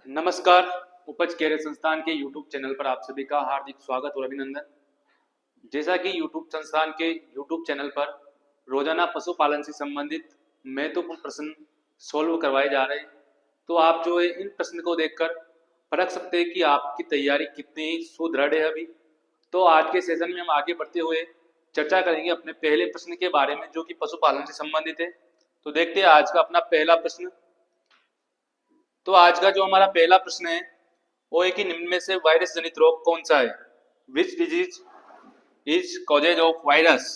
नमस्कार। उपज केयर संस्थान के YouTube चैनल पर आप सभी का हार्दिक स्वागत और अभिनंदन। जैसा कि YouTube संस्थान के YouTube चैनल पर रोजाना पशुपालन से संबंधित महत्वपूर्ण प्रश्न सॉल्व करवाए जा रहे हैं, तो आप जो है इन प्रश्न को देखकर परख सकते हैं कि आपकी तैयारी कितनी सुदृढ़ है अभी। तो आज के सेशन में हम आगे बढ़ते हुए चर्चा करेंगे अपने पहले प्रश्न के बारे में, जो कि पशुपालन से संबंधित है। तो देखते हैं आज का अपना पहला प्रश्न। तो आज का जो हमारा पहला प्रश्न है वो है कि निम्न में से वायरस जनित रोग कौन सा है? Which disease is causes of virus?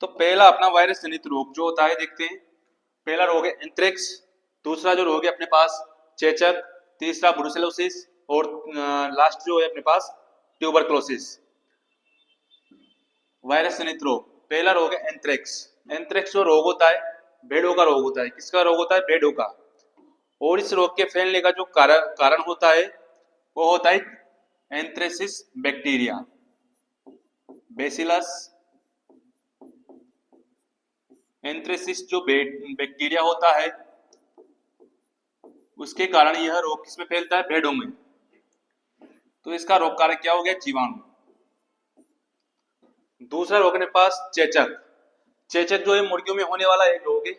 तो पहला अपना वायरस जनित रोग जो होता है, देखते हैं। पहला रोग है एंथ्रेक्स, दूसरा जो रोग है अपने पास चेचक, तीसरा ब्रुसेलोसिस और लास्ट जो है अपने पास ट्यूबरक्लोसिस। वायरस जनित रोग, पहला रोग है एंथ्रेक्स। एंथ्रेक्स जो रोग होता है भेड़ों का रोग होता है। किसका रोग होता है? भेड़ों का। और इस रोग के फैलने का जो कारण होता है वो होता है एंथ्रेसिस बैक्टीरिया, बेसिलस एंथ्रेसिस। जो बैक्टीरिया होता है उसके कारण यह रोग किसमें फैलता है? भेड़ों में। तो इसका रोग कारक क्या हो गया? जीवाणु। दूसरा रोग अपने पास चेचक। चेचक जो है मुर्गियों में होने वाला एक रोग है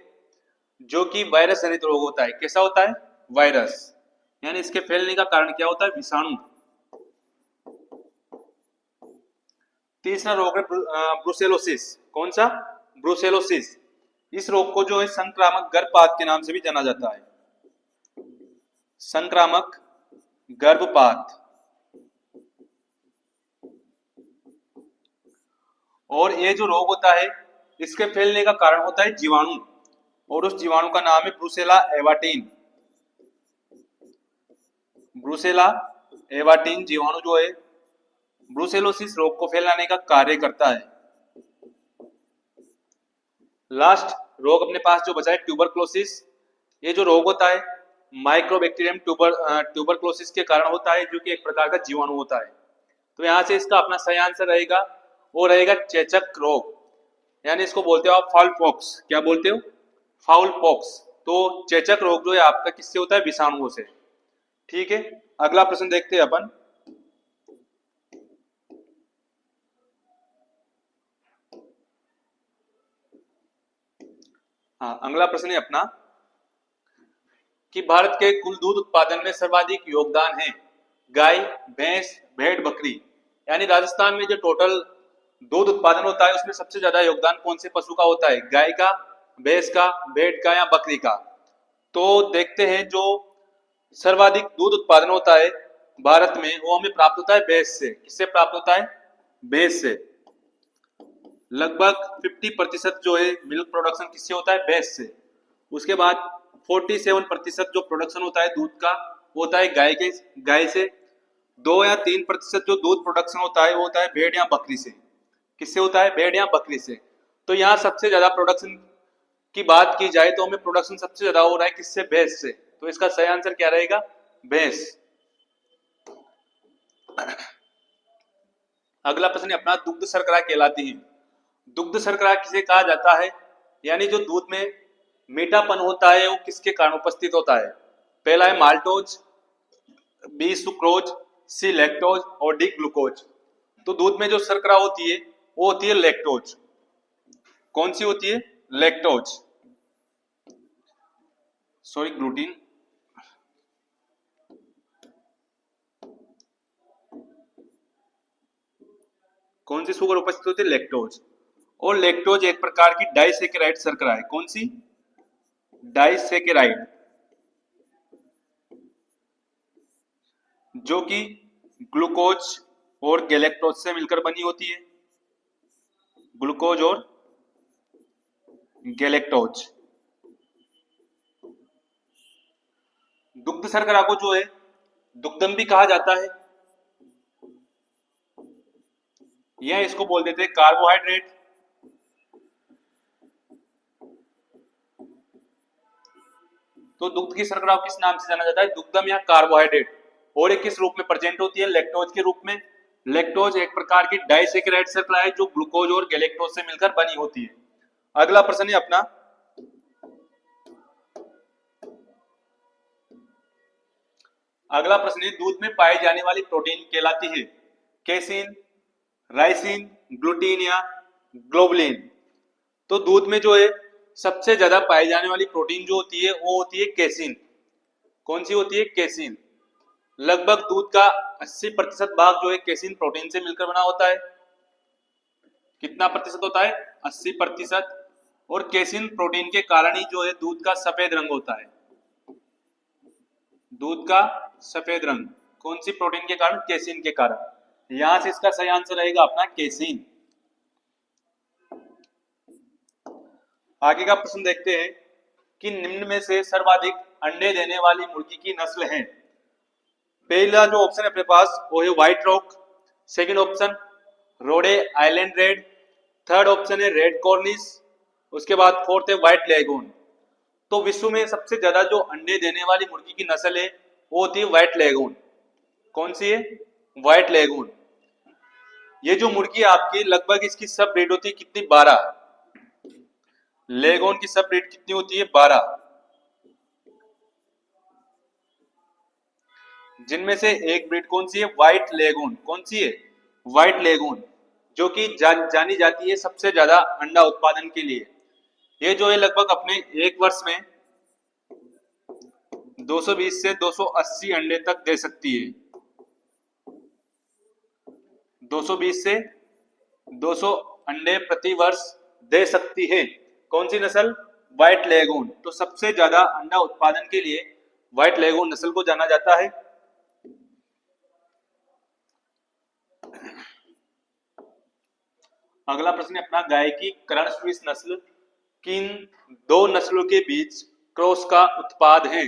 जो कि वायरस जनित रोग होता है। कैसा होता है? वायरस। यानी इसके फैलने का कारण क्या होता है? विषाणु। तीसरा रोग है ब्रुसेलोसिस। कौन सा? ब्रुसेलोसिस। इस रोग को जो है संक्रामक गर्भपात के नाम से भी जाना जाता है। संक्रामक गर्भपात। और ये जो रोग होता है इसके फैलने का कारण होता है जीवाणु, और उस जीवाणु का नाम है ब्रुसेला एवाटीन। ब्रुसेला एवाटीन जीवाणु जो है ब्रुसेलोसिस रोग को फैलाने का कार्य करता है। लास्ट रोग अपने पास जो बचा है ट्यूबरक्लोसिस। ये जो रोग होता है माइक्रोबैक्टीरियम ट्यूबरक्लोसिस के कारण होता है, जो कि एक प्रकार का जीवाणु होता है। तो यहां से इसका अपना सही आंसर रहेगा, वो रहेगा चेचक रोग। यानी इसको बोलते हो आप फाउल पॉक्स। क्या बोलते हो? Foul pox. तो चेचक रोग जो है आपका किससे होता है? विषाणुओं से। ठीक है, अगला प्रश्न देखते हैं अपन। हाँ, अगला प्रश्न है अपना कि भारत के कुल दूध उत्पादन में सर्वाधिक योगदान है गाय, भैंस, भेड़, बकरी। यानी राजस्थान में जो टोटल दूध उत्पादन होता है उसमें सबसे ज्यादा योगदान कौन से पशु का होता है? गाय का, भैंस का, भेड़ का या बकरी का? तो देखते हैं जो सर्वाधिक दूध उत्पादन होता है भारत में वो हमें प्राप्त होता है भैंस से। किससे प्राप्त होता है? भैंस से। लगभग 50% जो है मिल्क प्रोडक्शन किससे होता है? भैंस से। उसके बाद 47% जो प्रोडक्शन होता है दूध का वो होता है गाय से। 2 या 3% जो दूध प्रोडक्शन होता है वो होता है भेड़ या बकरी से। किससे होता है? भेड़ या बकरी से। तो यहाँ सबसे ज्यादा प्रोडक्शन की बात की जाए तो हमें प्रोडक्शन सबसे ज्यादा हो रहा है किससे? भैंस से। तो इसका सही आंसर क्या रहेगा? भैंस। अगला प्रश्न अपना दुग्ध शर्करा कहलाती है। दुग्ध शर्करा किसे कहा जाता है? यानी जो दूध में मीठापन होता है वो किसके कारण उपस्थित होता है? पहला है माल्टोज, बी सुक्रोज, सी लैक्टोज और डी ग्लूकोज। तो दूध में जो शर्करा होती है वो होती है लैक्टोज। कौन सी होती है? लैक्टोज। Sorry, gluten. कौन सी शुगर उपस्थित होती है? लैक्टोज। और लैक्टोज एक प्रकार की डाइसेकेराइड शर्करा है। कौन सी? डाइसेकेराइड, जो कि ग्लूकोज और गैलेक्टोज से मिलकर बनी होती है। ग्लूकोज और गैलेक्टोज। दुग्ध शर्करा को जो है दुग्धम भी कहा जाता है, या इसको बोल देते हैं कार्बोहाइड्रेट। तो दुग्ध की शर्करा किस नाम से जाना जाता है? दुग्धम या कार्बोहाइड्रेट। और ये किस रूप में प्रेजेंट होती है? लैक्टोज के रूप में। लैक्टोज एक प्रकार की डाइसैकेराइड शर्करा है जो ग्लूकोज और गैलेक्टोज से मिलकर बनी होती है। अगला प्रश्न है अपना, अगला प्रश्न है दूध में पाई जाने वाली प्रोटीन कहलाती है केसिन, राइसिन, ग्लूटीन या ग्लोबुलिन। तो दूध में जो है सबसे ज्यादा पाई जाने वाली प्रोटीन जो होती है वो होती है केसिन। कौन सी होती है? केसिन। लगभग दूध का 80% भाग जो है केसिन प्रोटीन से मिलकर बना होता है। कितना प्रतिशत होता है? 80%। और केसिन प्रोटीन के कारण ही जो है दूध का सफेद रंग होता है। दूध का सफेद रंग कौन सी प्रोटीन के कारण? केसिन के कारण। यहां से इसका सही आंसर रहेगा अपना केसिन। आगे का प्रश्न देखते हैं कि निम्न में से सर्वाधिक अंडे देने वाली मुर्गी की नस्ल है। पहला जो ऑप्शन है अपने पास वो है व्हाइट रॉक, सेकंड ऑप्शन रोडे आइलैंड रेड, थर्ड ऑप्शन है रेड कॉर्निश, उसके बाद फोर्थ है व्हाइट लेगून। तो विश्व में सबसे ज्यादा जो अंडे देने वाली मुर्गी की नस्ल है वो होती है व्हाइट लेगून। कौन सी है? White lagoon. ये जो मुर्गी आपकी लगभग इसकी सब ब्रीड होती है कितनी? 12। लेगून की सब ब्रीड कितनी होती है? 12। जिनमें से एक ब्रीड कौन सी है? White lagoon. कौन सी है? व्हाइट लेगून, जो कि जानी जाती है सबसे ज्यादा अंडा उत्पादन के लिए। ये जो है लगभग अपने एक वर्ष में 220 से 280 अंडे तक दे सकती है। 220 से 200 अंडे प्रति वर्ष दे सकती है। कौन सी नस्ल? White lagoon. तो सबसे ज्यादा अंडा उत्पादन के लिए व्हाइट लेगून नस्ल को जाना जाता है। अगला प्रश्न है अपना, गाय की करण स्विस नस्ल किन दो नस्लों के बीच क्रॉस का उत्पाद है?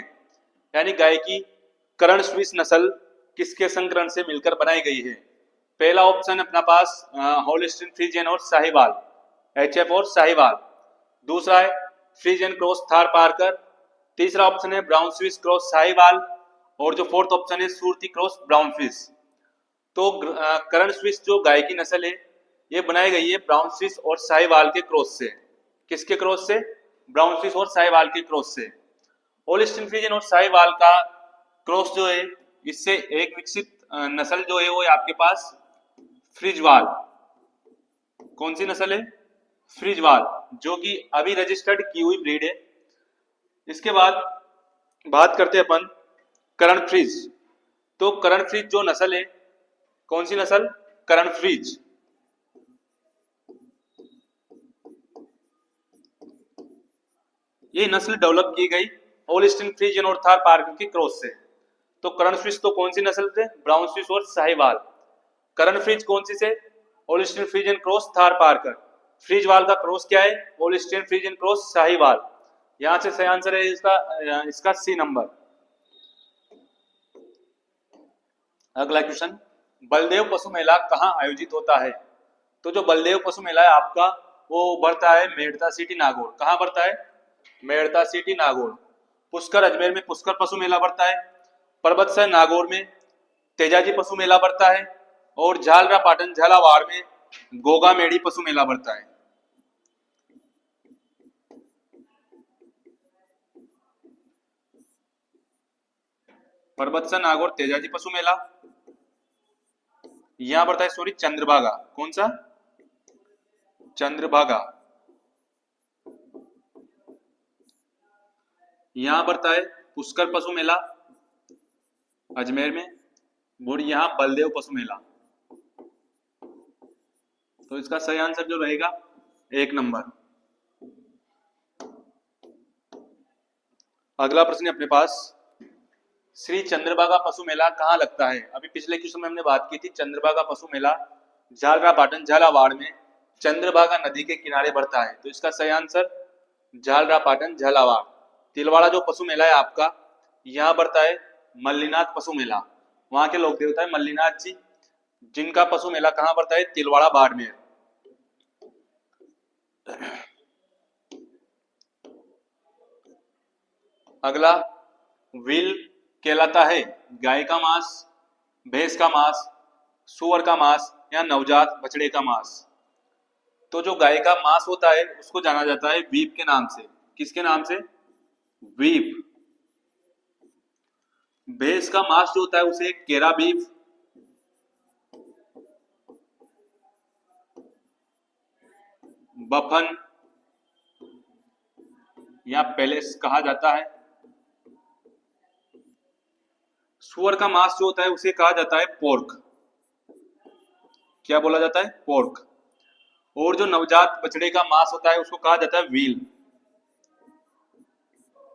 यानी गाय की करण स्विस नस्ल किसके संकरण से मिलकर बनाई गई है? पहला ऑप्शन अपना पास होल्स्टीन फ्रीजियन और साहिवाल, एचएफ और साहिवाल। दूसरा है फ्रीजियन क्रॉस थार पारकर। तीसरा ऑप्शन है ब्राउन स्विस क्रॉस साहिवाल। और जो फोर्थ ऑप्शन है सुरती क्रॉस ब्राउन स्विस। तो करण स्विस जो गाय की नस्ल है ये बनाई गई है ब्राउन स्विस और साहिवाल के क्रॉस से। किसके क्रॉस से? ब्राउन स्विस और साहिवाल के क्रॉस से। होल्स्टीन फ्रीजियन और साहिवाल का क्रॉस जो है इससे एक विकसित नस्ल जो है वो है आपके पास फ्रिजवाल। कौन सी नस्ल है? फ्रिजवाल, जो कि अभी रजिस्टर्ड की हुई ब्रीड है। इसके बाद बात करते हैं अपन करण फ्रीज। तो करण फ्रीज जो नस्ल है, कौन सी नस्ल? करण फ्रीज। ये नस्ल डेवलप की गई होल्स्टीन फ्रीजियन और थार पारकर के क्रॉस से। तो करण फ्रीज तो कौन सी नस्ल थे? ब्राउन स्विस और साहिवाल। करण फ्रीज कौन सी से? होल्स्टीन फ्रीजियन क्रॉस थार पारकर। फ्रीजवाल का क्रॉस क्या है? Holstein Friesian cross Sahiwal. यहां से सही आंसर है इसका सी नंबर। अगला क्वेश्चन, बलदेव पशु मेला कहाँ आयोजित होता है? तो जो बलदेव पशु मेला है आपका वो बढ़ता है मेड़ता सिटी नागौर। कहाँ बढ़ता है? मेड़ता सिटी नागौर। पुष्कर अजमेर में पुष्कर पशु मेला बढ़ता है। परबतसर नागौर में तेजाजी पशु मेला बढ़ता है। और झालरा पाटन झालावाड़ में गोगा मेड़ी पशु मेला बढ़ता है। परबतसर नागौर तेजाजी पशु मेला यहां बढ़ता है, सॉरी चंद्रभागा। कौन सा? चंद्रभागा। यहां बढ़ता है पुष्कर पशु मेला अजमेर में, और यहां बलदेव पशु मेला। तो इसका सही आंसर जो रहेगा 1 नंबर। अगला प्रश्न है अपने पास, श्री चंद्रभागा पशु मेला कहाँ लगता है? अभी पिछले क्वेश्चन में हमने बात की थी चंद्रभागा पशु मेला झालरा पाटन झालावाड़ में चंद्रभागा नदी के किनारे बढ़ता है। तो इसका सही आंसर झालरा पाटन झालावाड़। तिलवाड़ा जो पशु मेला है आपका यहाँ बढ़ता है मल्लीनाथ पशु मेला। वहां के लोक देवता है मल्लीनाथ जी, जिनका पशु मेला कहाँ बढ़ता है? तिलवाड़ा बाड़मेर। अगला, व्हील कहलाता है गाय का मांस, भैंस का मांस, सुअर का मांस या नवजात बछड़े का मांस। तो जो गाय का मांस होता है उसको जाना जाता है बीफ के नाम से। किसके नाम से? बीफ। भैंस का मांस जो होता है उसे केरा बीफ, बफन या पैलेस कहा जाता है। सुअर का मांस जो होता है उसे कहा जाता है पोर्क। क्या बोला जाता है? पोर्क। और जो नवजात बछड़े का मांस होता है उसको कहा जाता है व्हील।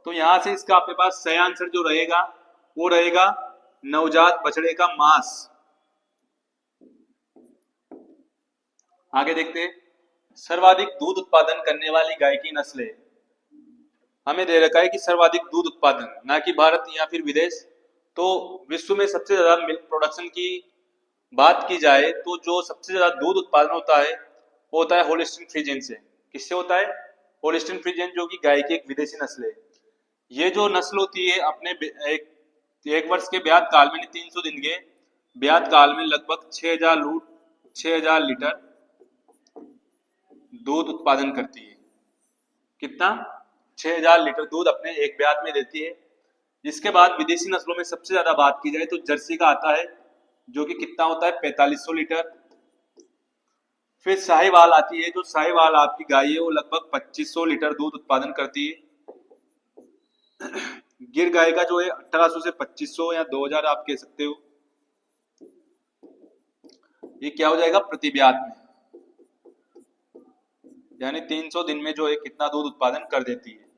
तो यहां से इसका आपके पास सही आंसर जो रहेगा वो रहेगा नवजात बछड़े का मांस। आगे देखते हैं, सर्वाधिक दूध उत्पादन करने वाली गाय की नस्लें। हमें दे रखा है कि सर्वाधिक दूध उत्पादन, ना कि भारत या फिर विदेश। तो विश्व में सबसे ज्यादा मिल्क प्रोडक्शन की बात की जाए तो जो सबसे ज्यादा दूध उत्पादन होता है वो होता है होलिस्टीन फ्रीजियन से। किससे होता है? होलिस्टीन फ्रीजियन, जो कि गाय की एक विदेशी नस्ल है। ये जो नस्ल होती है अपने एक वर्ष के ब्यात काल में, 300 दिन के ब्यात काल में लगभग 6000 लीटर दूध उत्पादन करती है। कितना? 6000 लीटर दूध अपने एक ब्यात में देती है। इसके बाद विदेशी नस्लों में सबसे ज्यादा बात की जाए तो जर्सी का आता है, जो कि कितना होता है? 4500 लीटर। फिर साहिवाल आती है, जो साहिवाल आपकी गाय है वो लगभग 2500 लीटर दूध उत्पादन करती है। गिर गाय का जो है 1800 से 2500 या 2000 आप कह सकते हो। ये क्या हो जाएगा? प्रति ब्यात में, यानी 300 दिन में जो है कितना दूध उत्पादन कर देती है।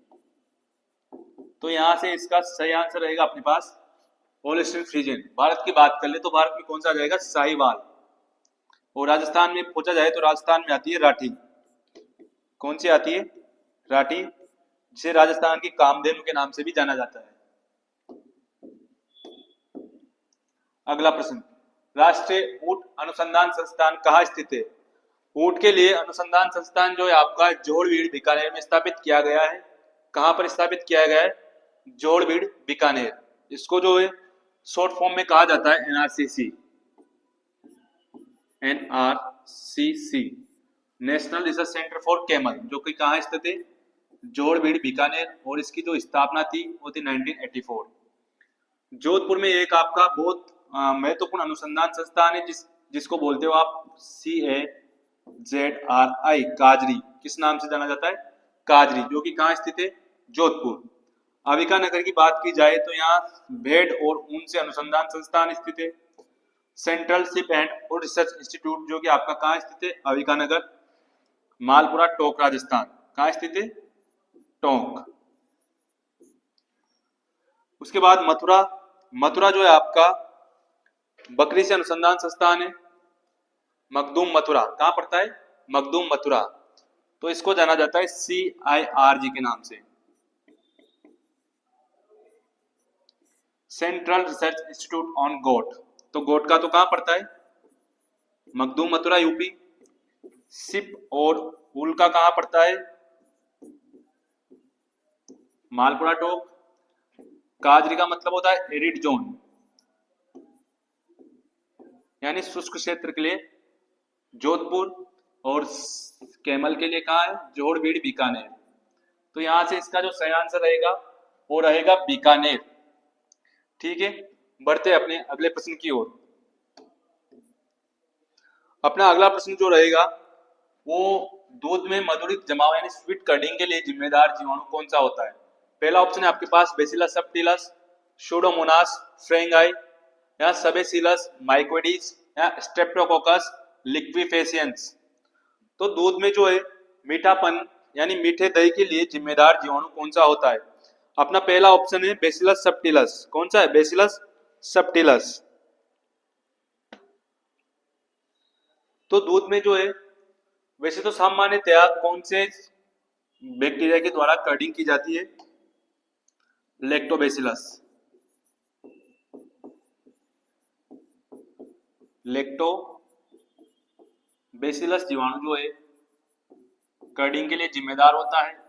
तो यहां से इसका सही आंसर रहेगा अपने पास होलिस्टीन फ्रीजियन। भारत की बात कर ले तो भारत में कौन सा आ जाएगा? साहिवाल। और राजस्थान में पूछा जाए तो राजस्थान में आती है राठी। कौन सी आती है? राठी, जिसे राजस्थान की कामधेनु के नाम से भी जाना जाता है। अगला प्रश्न, राष्ट्रीय ऊंट अनुसंधान संस्थान कहाँ स्थित है? ऊंट के लिए अनुसंधान संस्थान जो है आपका जोड़बीड़ बीकानेर में स्थापित किया गया है। कहां पर स्थापित किया गया है? जोड़बीड़ बीकानेर। इसको जो है शॉर्ट फॉर्म में कहा जाता है NRCC. NRCC, national research centre for camel, जो कि कहाँ स्थित है? जोड़बीड़ बीकानेर। और इसकी जो स्थापना थी वो थी 1984। जोधपुर में एक आपका बहुत महत्वपूर्ण अनुसंधान संस्थान है जिसको बोलते हो आप CAZRI, काजरी। किस नाम से जाना जाता है? काजरी, जो कि कहाँ स्थित है? जोधपुर। अविका नगर की बात की जाए तो यहाँ भेड़ और ऊन से अनुसंधान संस्थान स्थित है। Central ship and food research institute, जो कि आपका कहाँ स्थित है? अविका नगर, मालपुरा, टोंक, राजस्थान। कहाँ स्थित है? टोंक। उसके बाद मथुरा। मथुरा जो है आपका बकरी से अनुसंधान संस्थान है। मखदूम मथुरा कहां पड़ता है? मखदूम मथुरा। तो इसको जाना जाता है CIRG के नाम से, सेंट्रल रिसर्च इंस्टीट्यूट ऑन गोट। तो गोट का तो कहां पड़ता है? मखदूम मथुरा, यूपी। सिप और ऊल का कहां पड़ता है? मालपुरा, टोंक। काजरी का मतलब होता है एरिड जोन, यानी शुष्क क्षेत्र के लिए जोधपुर। और कैमल के लिए कहाँ है? जोड़बीड़ बीकानेर। तो यहां से इसका जो सही आंसर रहेगा वो रहेगा बीकानेर। ठीक है, बढ़ते अपने अगले प्रश्न की ओर। अपना अगला प्रश्न जो रहेगा वो दूध में मधुरित जमाव यानी स्वीट कर्डिंग के लिए जिम्मेदार जीवाणु कौन सा होता है? पहला ऑप्शन है आपके पास बेसिलस सबटिलस, सूडोमोनास फ्रेंगाई, या सबेसिलस माइकोइडिस, या स्ट्रेप्टोकोकस लिक्विफेसियंस। तो दूध में जो है मीठापन यानी मीठे दही के लिए जिम्मेदार जीवाणु कौन सा होता है? अपना पहला ऑप्शन है बेसिलस सबटिलस। कौन सा है? बेसिलस सबटिलस। तो दूध में जो है वैसे तो सामान्यतया कौन से बैक्टीरिया के द्वारा कर्डिंग की जाती है? लैक्टोबैसिलस। लैक्टोबैसिलस जीवाणु जो है कर्डिंग के लिए जिम्मेदार होता है।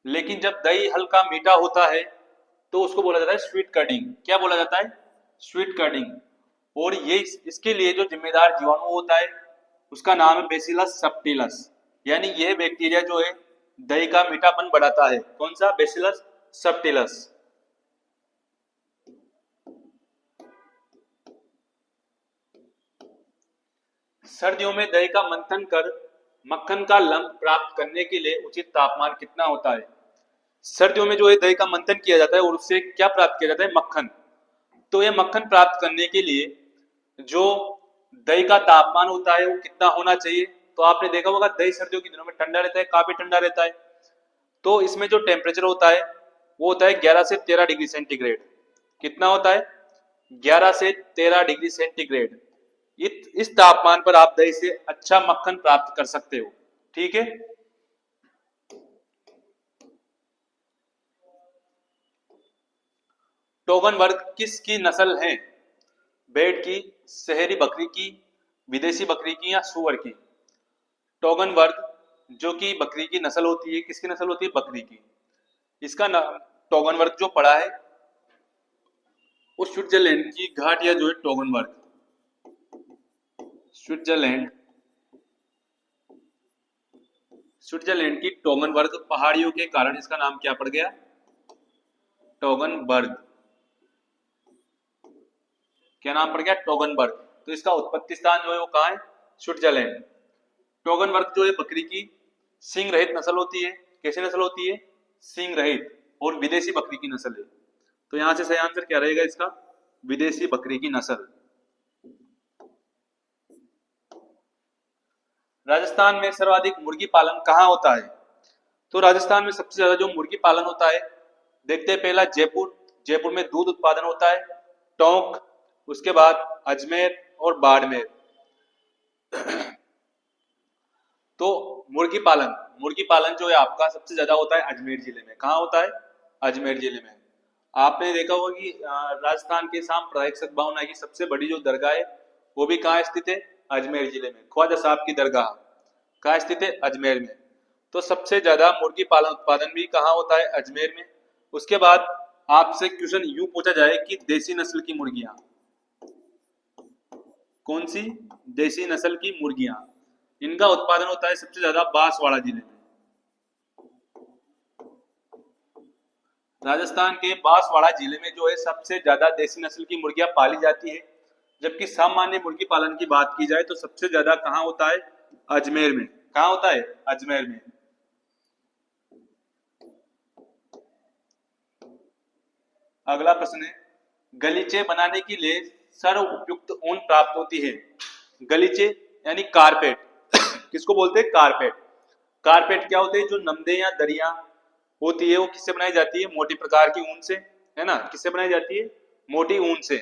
लेकिन जब दही हल्का मीठा होता है तो उसको बोला जाता है स्वीट कर्डिंग। क्या बोला जाता है? स्वीट कर्डिंग। और ये इसके लिए जो जिम्मेदार जीवाणु होता है उसका नाम है बेसिलस सबटिलस। यानी यह बैक्टीरिया जो है दही का मीठापन बढ़ाता है। कौन सा? बेसिलस सबटिलस। सर्दियों में दही का मंथन कर मक्खन का लंप प्राप्त करने के लिए उचित तापमान कितना होता है? सर्दियों में जो है दही का मंथन किया जाता है और उससे क्या प्राप्त किया जाता है? मक्खन। तो ये मक्खन प्राप्त करने के लिए जो दही का तापमान होता है वो कितना होना चाहिए? तो आपने देखा होगा दही सर्दियों के दिनों में ठंडा रहता है, काफी ठंडा रहता है। तो इसमें जो टेम्परेचर होता है वो होता है 11 से 13 डिग्री सेंटीग्रेड। कितना होता है? 11 से 13 डिग्री सेंटीग्रेड। इस तापमान पर आप दही से अच्छा मक्खन प्राप्त कर सकते हो। ठीक है। टोगन वर्ग किसकी नस्ल है? भेड़ की, शहरी बकरी की, विदेशी बकरी की या सुअर की? टोगन वर्ग जो कि बकरी की नस्ल होती है, किसकी नस्ल होती है? बकरी की। इसका नाम टोगन वर्ग जो पड़ा है वो स्विट्जरलैंड की घाटिया जो है टोगन वर्ग, स्विट्जरलैंड की टोगन वर्ग पहाड़ियों के कारण इसका नाम क्या पड़ गया? टोगन वर्ग। क्या नाम पड़ गया? टोगन वर्ग। तो इसका उत्पत्ति स्थान जो है वो कहाँ है? स्विट्जरलैंड। टोगन वर्ग जो है बकरी की सींग रहित नस्ल होती है। कैसी नस्ल होती है? सींग रहित। और विदेशी बकरी की नस्ल है। तो यहां से सही आंसर क्या रहेगा इसका? विदेशी बकरी की नस्ल। राजस्थान में सर्वाधिक मुर्गी पालन कहाँ होता है? तो राजस्थान में सबसे ज्यादा जो मुर्गी पालन होता है, देखते हैं पहला जयपुर। जयपुर में दूध उत्पादन होता है। टोंक, उसके बाद अजमेर और बाड़मेर। तो मुर्गी पालन जो है आपका सबसे ज्यादा होता है अजमेर जिले में। कहाँ होता है? अजमेर जिले में। आपने देखा होगा कि राजस्थान के सांप्रदायिक सद्भावना की सबसे बड़ी जो दरगाह है वो भी कहाँ स्थित है? अजमेर जिले में। ख्वाजा साहब की दरगाह कहाँ स्थित है? अजमेर में। तो सबसे ज्यादा मुर्गी पालन उत्पादन भी कहाँ होता है? अजमेर में। उसके बाद आपसे क्वेश्चन यूं पूछा जाए कि देसी नस्ल की मुर्गियां कौन सी? देसी नस्ल की मुर्गियां, इनका उत्पादन होता है सबसे ज्यादा बांसवाड़ा जिले में। राजस्थान के बांसवाड़ा जिले में जो है सबसे ज्यादा देसी नस्ल की मुर्गियां पाली जाती है। जबकि सामान्य मुर्गी पालन की बात की जाए तो सबसे ज्यादा कहाँ होता है? अजमेर में। कहाँ होता है? अजमेर में। अगला प्रश्न है, गलीचे बनाने के लिए सर्व उपयुक्त ऊन प्राप्त होती है? गलीचे यानी कारपेट। किसको बोलते हैं? कारपेट। कारपेट क्या होते हैं? जो नमदे या दरिया होती है वो किससे बनाई जाती है? मोटी प्रकार की ऊन से, है ना। किससे बनाई जाती है? मोटी ऊन से।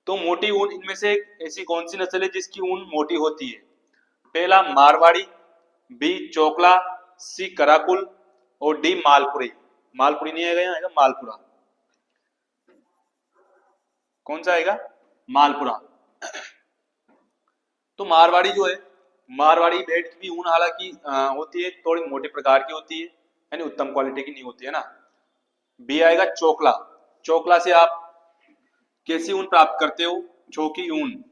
तो मोटी ऊन इनमें से ऐसी कौन सी नस्ल है जिसकी ऊन मोटी होती है? पहला मारवाड़ी, बी चोकला, सी कराकुल और डी मालपुरी। मालपुरी नहीं आएगा, यहाँ आएगा मालपुरा। कौन सा आएगा? मालपुरा। तो मारवाड़ी जो है, मारवाड़ी भेड़ की भी ऊन हालांकि होती है, थोड़ी मोटे प्रकार की होती है, यानी उत्तम क्वालिटी की नहीं होती है ना। बी आएगा चोकला। चोकला से आप कैसी ऊन प्राप्त करते हो? छोकी ऊन।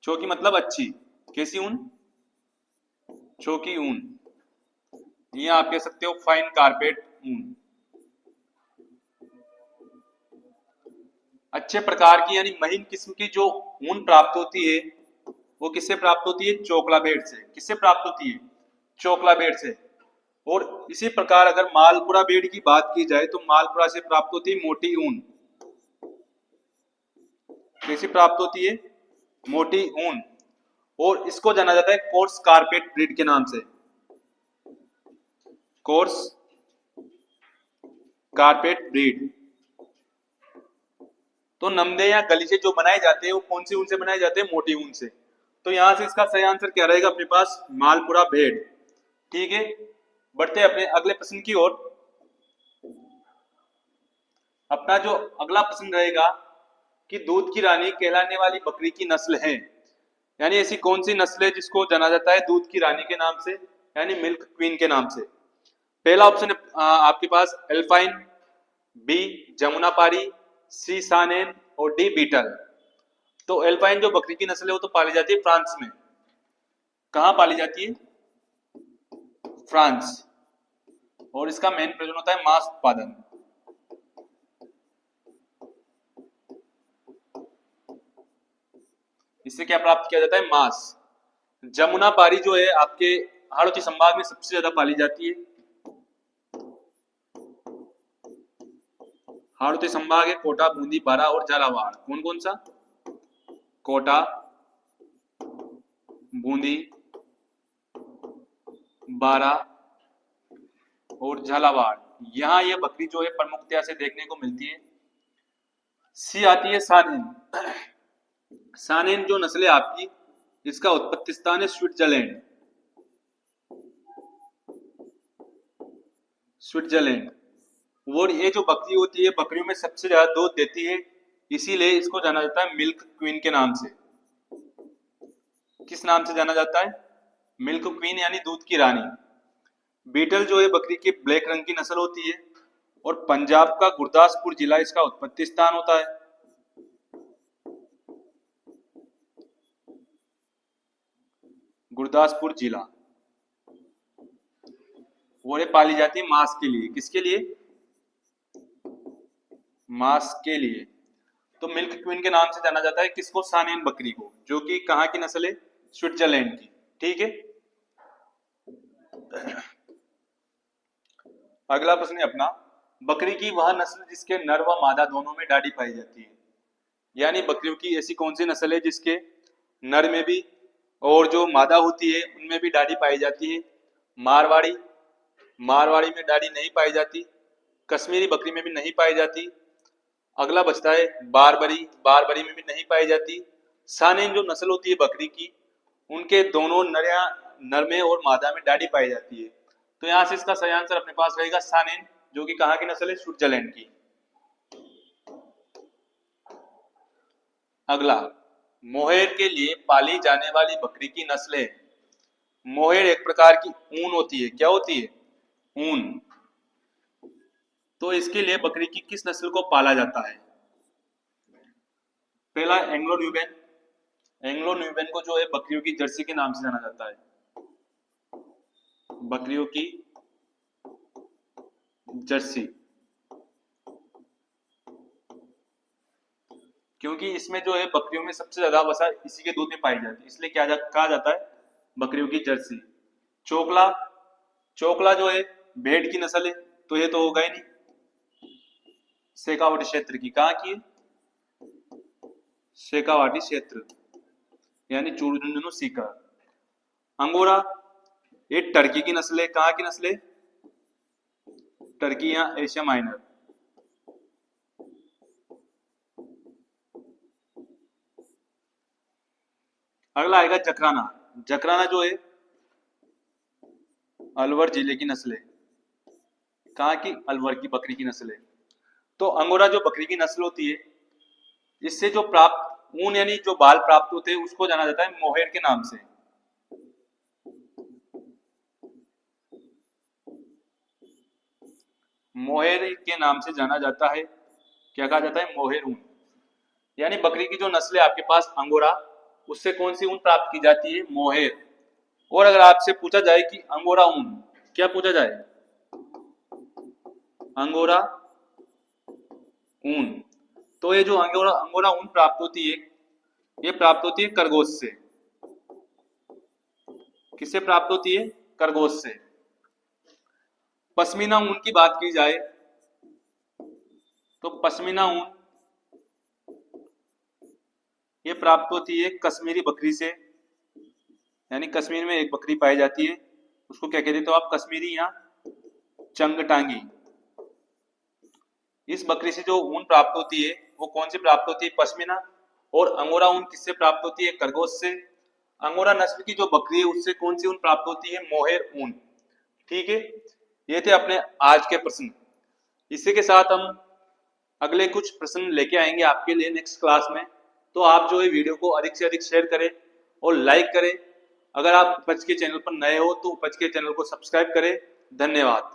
छोकी मतलब अच्छी। कैसी ऊन? छोकी ऊन। ये आप कह सकते हो फाइन कारपेट ऊन। अच्छे प्रकार की यानी महीन किस्म की जो ऊन प्राप्त होती है वो किससे प्राप्त होती है? चोकला भेड़ से। किससे प्राप्त होती है? चोकला भेड़ से। और इसी प्रकार अगर मालपुरा भेड़ की बात की जाए तो मालपुरा से प्राप्त होती है मोटी ऊन। कैसी प्राप्त होती है? मोटी ऊन। और इसको जाना जाता है कोर्स कारपेट ब्रीड के नाम से। Course carpet breed. तो नमदे या गलीचे जो बनाए जाते हैं वो कौन सी ऊन से बनाए जाते हैं? मोटी ऊन से। तो यहां से इसका सही आंसर क्या रहेगा अपने पास? मालपुरा भेड़। ठीक है, बढ़ते हैं अपने अगले प्रश्न की ओर। अपना जो अगला प्रश्न रहेगा कि दूध की रानी कहलाने वाली बकरी की नस्ल है, यानी ऐसी कौन सी नस्ल है जिसको जाना जाता है दूध की रानी के नाम से, यानी मिल्क क्वीन के नाम से? पहला ऑप्शन है आपके पास एल्पाइन, बी जमुनापारी, सी सानेन और डी बीटल। तो एल्पाइन जो बकरी की नस्ल है वो तो पाली जाती है फ्रांस में। कहाँ पाली जाती है? फ्रांस। और इसका मेन प्रयोजन होता है मांस उत्पादन। इससे क्या प्राप्त किया जाता है? मांस। जमुना पारी जो है आपके हाड़ौती संभाग में सबसे ज्यादा पाली जाती है। हाड़ौती संभाग है कोटा, बूंदी, बारा और झालावाड़। कौन कौन सा? कोटा, बूंदी, बारा और झालावाड़। यहाँ ये बकरी जो है प्रमुखतया से देखने को मिलती है। सी आती है सानेन। सानेन जो नस्ल है आपकी, इसका उत्पत्ति स्थान है स्विट्जरलैंड। स्विट्जरलैंड। और ये जो बकरी होती है बकरियों में सबसे ज्यादा दूध देती है, इसीलिए इसको जाना जाता है मिल्क क्वीन के नाम से। किस नाम से जाना जाता है? मिल्क क्वीन यानी दूध की रानी। बीटल जो है बकरी की ब्लैक रंग की नस्ल होती है और पंजाब का गुरदासपुर जिला इसका उत्पत्ति स्थान होता है। गुरदासपुर जिला। और ये पाली जाती है मांस के लिए। किसके लिए? मांस के लिए। तो मिल्क क्वीन के नाम से जाना जाता है किसको? सानेन बकरी को, जो कि कहाँ की नस्ल है? स्विट्जरलैंड की। ठीक है। अगला प्रश्न है अपना, बकरी की वह नस्ल जिसके नर व मादा दोनों में दाढ़ी पाई जाती है। यानी बकरियों की ऐसी कौन सी नस्ल है जिसके नर में भी और जो मादा होती है उनमें भी दाढ़ी पाई जाती है? मारवाड़ी। मारवाड़ी में दाढ़ी नहीं पाई जाती। कश्मीरी बकरी में भी नहीं पाई जाती। अगला बचता है बारबरी। बारबरी में भी नहीं पाई जाती। सानेन जो नस्ल होती है बकरी की, उनके दोनों नर में और मादा में दाढ़ी पाई जाती है। तो यहां से इसका सही आंसर अपने पास रहेगा सानेन, जो कि कहाँ की नस्ल है? स्विट्जरलैंड की। अगला, मोहेर के लिए पाली जाने वाली बकरी की नस्ल है। मोहेर एक प्रकार की ऊन होती है। क्या होती है? ऊन। तो इसके लिए बकरी की किस नस्ल को पाला जाता है? पहला एंग्लो न्यूबियन। एंग्लो न्यूबियन को जो है बकरियों की जर्सी के नाम से जाना जाता है। बकरियों की जर्सी। क्योंकि इसमें जो है बकरियों में सबसे ज्यादा वसा इसी के दूध में पाई जाती है, इसलिए कहा जाता है बकरियों की जर्सी। चोकला। चोकला जो है भेड़ की नस्ल है, तो ये तो होगा ही नहीं। शेखावाटी क्षेत्र की। कहाँ की? शेखावाटी क्षेत्र यानी चूरू सीकर। अंगोरा ये टर्की की नस्ल है। कहाँ की नस्ल है? टर्की या एशिया माइनर। अगला आएगा जकराना। जकराना जो है अलवर जिले की नस्ल है। कहाँ की? अलवर की बकरी की नस्ल है। तो अंगोरा जो बकरी की नस्ल होती है, इससे जो प्राप्त ऊन यानी जो बाल प्राप्त होते हैं उसको जाना जाता है मोहेर के नाम से। मोहेर के नाम से जाना जाता है। क्या कहा जाता है? मोहेर ऊन। यानी बकरी की जो नस्ल है आपके पास अंगोरा, उससे कौन सी ऊन प्राप्त की जाती है? मोहेर। और अगर आपसे पूछा जाए कि अंगोरा ऊन, क्या पूछा जाए? अंगोरा ऊन। तो ये जो अंगोरा अंगोरा ऊन प्राप्त होती है, ये प्राप्त होती है खरगोश से। किससे प्राप्त होती है? खरगोश से। पश्मीना ऊन की बात की जाए तो पश्मीना ऊन ये प्राप्त होती है कश्मीरी बकरी से। यानी कश्मीर में एक बकरी पाई जाती है, उसको क्या कहते? तो आप कश्मीरी या चंगटांगी। इस बकरी से जो ऊन प्राप्त होती है वो कौन सी प्राप्त होती है? पश्मीना। और अंगोरा ऊन किससे प्राप्त होती है? खरगोश से। अंगोरा नस्ल की जो बकरी है उससे कौन सी ऊन प्राप्त होती है? मोहेर ऊन। ठीक है। ये थे अपने आज के प्रश्न। इसी के साथ हम अगले कुछ प्रश्न लेके आएंगे आपके लिए नेक्स्ट क्लास में। तो आप जो है वीडियो को अधिक से अधिक शेयर करें और लाइक करें। अगर आप उपज के चैनल पर नए हो तो उपज के चैनल को सब्सक्राइब करें। धन्यवाद।